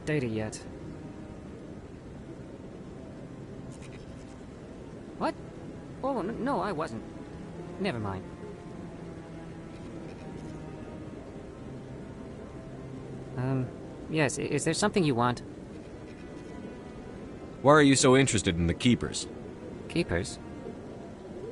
data yet. What? Oh, no, I wasn't. Never mind. Yes, is there something you want? Why are you so interested in the Keepers? Keepers?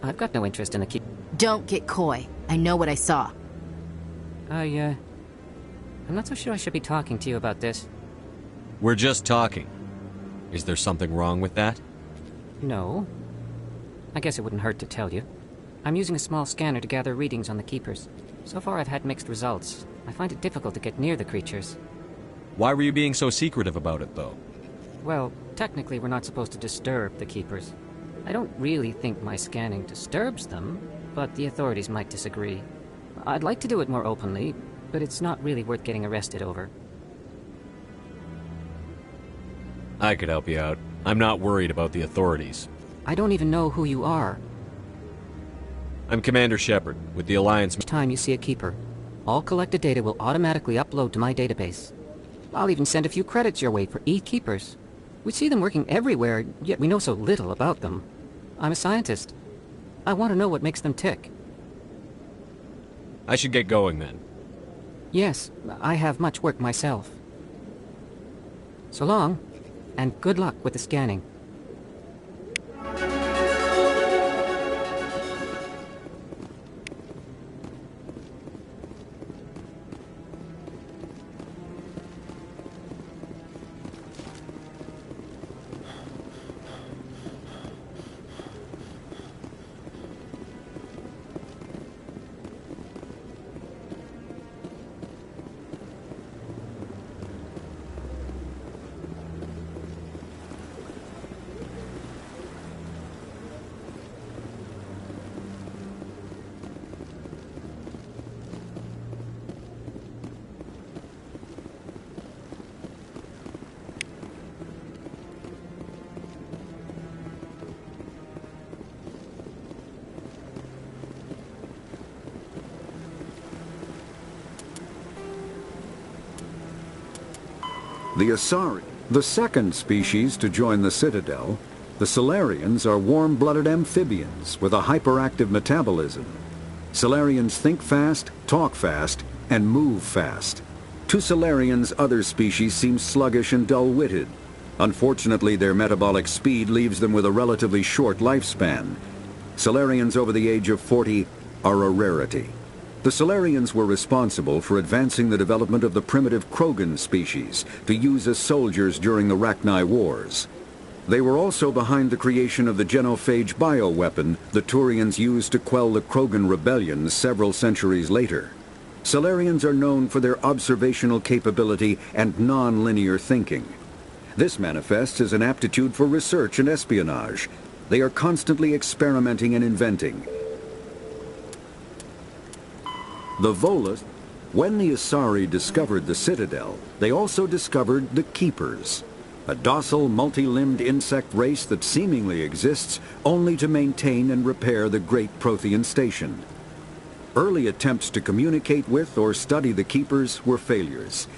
I've got no interest in the keep. Don't get coy. I know what I saw. I'm not so sure I should be talking to you about this. We're just talking. Is there something wrong with that? No. I guess it wouldn't hurt to tell you. I'm using a small scanner to gather readings on the Keepers. So far I've had mixed results. I find it difficult to get near the creatures. Why were you being so secretive about it, though? Well, technically we're not supposed to disturb the Keepers. I don't really think my scanning disturbs them, but the authorities might disagree. I'd like to do it more openly, but it's not really worth getting arrested over. I could help you out. I'm not worried about the authorities. I don't even know who you are. I'm Commander Shepard, with the Alliance. Each time you see a Keeper, all collected data will automatically upload to my database. I'll even send a few credits your way for each Keepers. We see them working everywhere, yet we know so little about them. I'm a scientist. I want to know what makes them tick. I should get going, then. Yes, I have much work myself. So long, and good luck with the scanning. The Asari, the second species to join the Citadel, the Salarians are warm-blooded amphibians with a hyperactive metabolism. Salarians think fast, talk fast, and move fast. To Salarians, other species seem sluggish and dull-witted. Unfortunately, their metabolic speed leaves them with a relatively short lifespan. Salarians over the age of 40 are a rarity. The Salarians were responsible for advancing the development of the primitive Krogan species to use as soldiers during the Rachni Wars. They were also behind the creation of the genophage bioweapon the Turians used to quell the Krogan rebellion several centuries later. Salarians are known for their observational capability and non-linear thinking. This manifests as an aptitude for research and espionage. They are constantly experimenting and inventing. The Volus, when the Asari discovered the Citadel, they also discovered the Keepers, a docile, multi-limbed insect race that seemingly exists only to maintain and repair the Great Prothean Station. Early attempts to communicate with or study the Keepers were failures,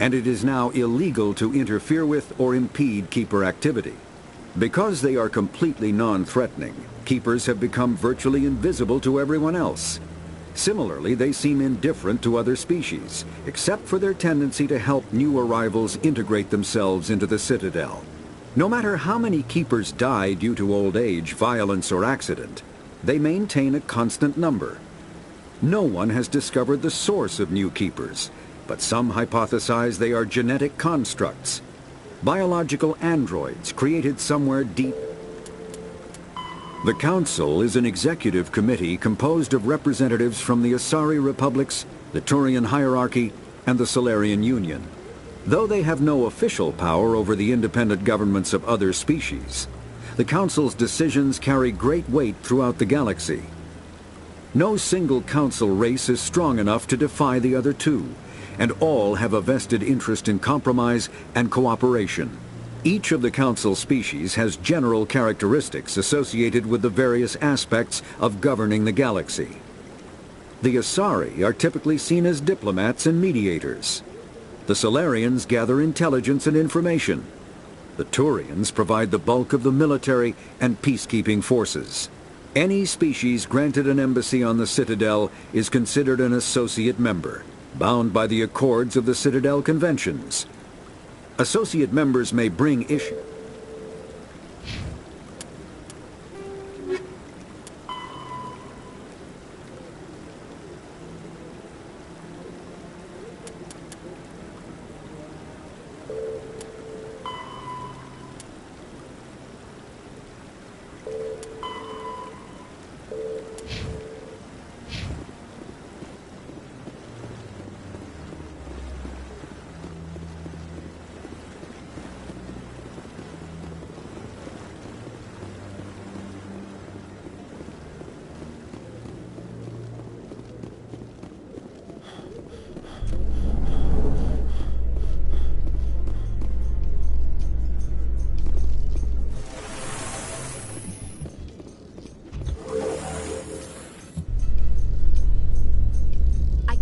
and it is now illegal to interfere with or impede Keeper activity. Because they are completely non-threatening, Keepers have become virtually invisible to everyone else. Similarly, they seem indifferent to other species, except for their tendency to help new arrivals integrate themselves into the Citadel. No matter how many Keepers die due to old age, violence, or accident, they maintain a constant number. No one has discovered the source of new Keepers, but some hypothesize they are genetic constructs, biological androids created somewhere deep. The Council is an executive committee composed of representatives from the Asari Republics, the Turian hierarchy, and the Salarian Union. Though they have no official power over the independent governments of other species, the Council's decisions carry great weight throughout the galaxy. No single Council race is strong enough to defy the other two, and all have a vested interest in compromise and cooperation. Each of the Council species has general characteristics associated with the various aspects of governing the galaxy. The Asari are typically seen as diplomats and mediators. The Solarians gather intelligence and information. The Turians provide the bulk of the military and peacekeeping forces. Any species granted an embassy on the Citadel is considered an associate member, bound by the accords of the Citadel Conventions. Associate members may bring issues.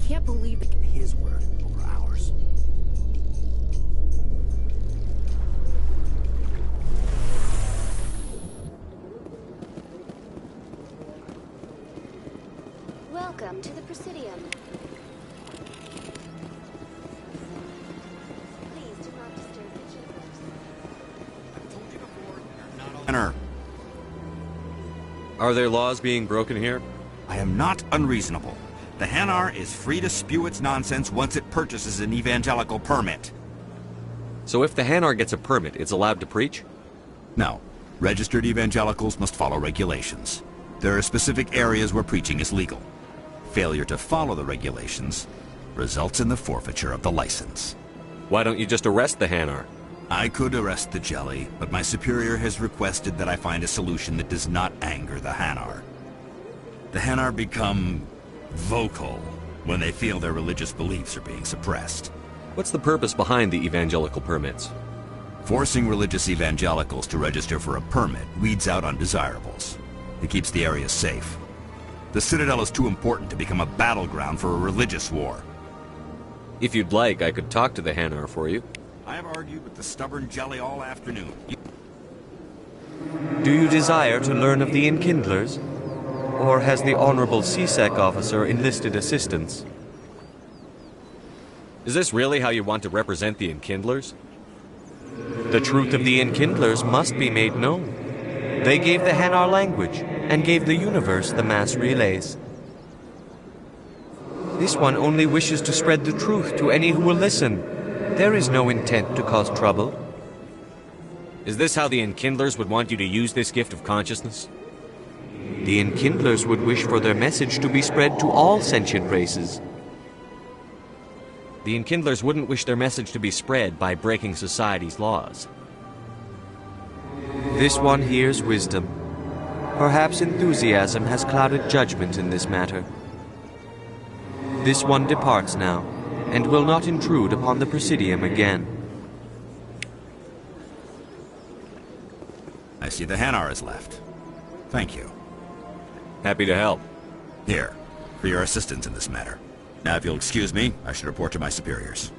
Can't believe it. His word over ours. Welcome to the Presidium. Please do not disturb the chambers. I've told you before, you're not honor. Are there laws being broken here? I am not unreasonable. The Hanar is free to spew its nonsense once it purchases an evangelical permit. So if the Hanar gets a permit, it's allowed to preach? No. Registered evangelicals must follow regulations. There are specific areas where preaching is legal. Failure to follow the regulations results in the forfeiture of the license. Why don't you just arrest the Hanar? I could arrest the jelly, but my superior has requested that I find a solution that does not anger the Hanar. The Hanar become vocal when they feel their religious beliefs are being suppressed. What's the purpose behind the evangelical permits? Forcing religious evangelicals to register for a permit weeds out undesirables. It keeps the area safe. The Citadel is too important to become a battleground for a religious war. If you'd like, I could talk to the Hanar for you. I have argued with the stubborn jelly all afternoon. Do you desire to learn of the Enkindlers? Or has the Honorable CSEC officer enlisted assistance? Is this really how you want to represent the Enkindlers? The truth of the Enkindlers must be made known. They gave the Hanar language, and gave the universe the mass relays. This one only wishes to spread the truth to any who will listen. There is no intent to cause trouble. Is this how the Enkindlers would want you to use this gift of consciousness? The Enkindlers would wish for their message to be spread to all sentient races. The Enkindlers wouldn't wish their message to be spread by breaking society's laws. This one hears wisdom. Perhaps enthusiasm has clouded judgment in this matter. This one departs now, and will not intrude upon the Presidium again. I see the Hanar is left. Thank you. Happy to help. Here, for your assistance in this matter. Now, if you'll excuse me, I should report to my superiors.